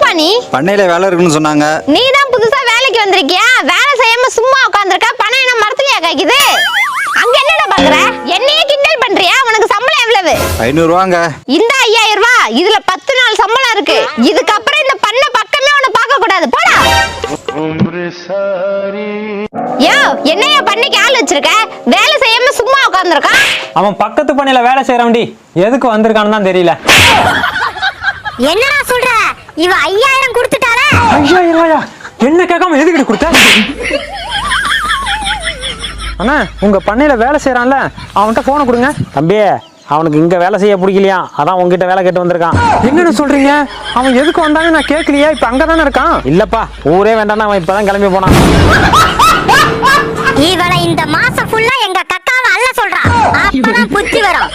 என்னப்பா நீ? பண்ணையில வேலை இருக்குன்னு சொன்னாங்க. நீ தான் புதுசா வேலைக்கு வந்திருக்கியா? வேலை செய்யாம சும்மா உட்கார்ந்திருக்க. பணம் என்ன மரத்துலயா காய்க்குது? அங்க என்னடா பாக்குற? என்னையே கிண்டல் பண்றியா? உனக்கு சம்பளம் எவ்வளவு? 500 ரூபாங்க. இந்த 5000 ரூபாய் இதுல 10 நாள் சம்பளம் இருக்கு. இதுக்கப்புறம் இந்த பண்ண பக்கமே உன்னை பார்க்க கூடாது. போடா. யோ, என்னையா பண்ணைக்கு ஆள் வச்சிருக்க? வேலை செய்யாம சும்மா உட்கார்ந்திருக்கான். அவன் பக்கத்து பண்ணையில வேலை செய்யறவன்டி. எதுக்கு வந்திருக்கான்னு தான் தெரியல. என்னடா சொல்ற? இவ 5000 கொடுத்துட்டாளே. 5000 ரூபாயா? என்ன கேட்காம எதுக்கு கொடுத்த? அண்ணா, உங்க பண்ணையில வேலை செய்யறான்ல, அவன்கிட்ட போனை கொடுங்க. தம்பி, அவனுக்கு இங்க வேலை செய்ய பிடிக்கலையா, அதான் உங்ககிட்ட வேலை கேட்டு வந்திருக்கான். என்னன்னு சொல்றீங்க? அவன் எதுக்கு வந்தான்னு நான் கேட்கலையா? இப்ப அங்கதானே இருக்கான். இல்லப்பா, ஊரே வேண்டாம், அவன் இப்பதான் கிளம்பி போனான். இவளை இந்த மாசம் ஃபுல்லா எங்க கக்காவை அல்ல சொல்றான். அப்பதான் புத்தி வரும்.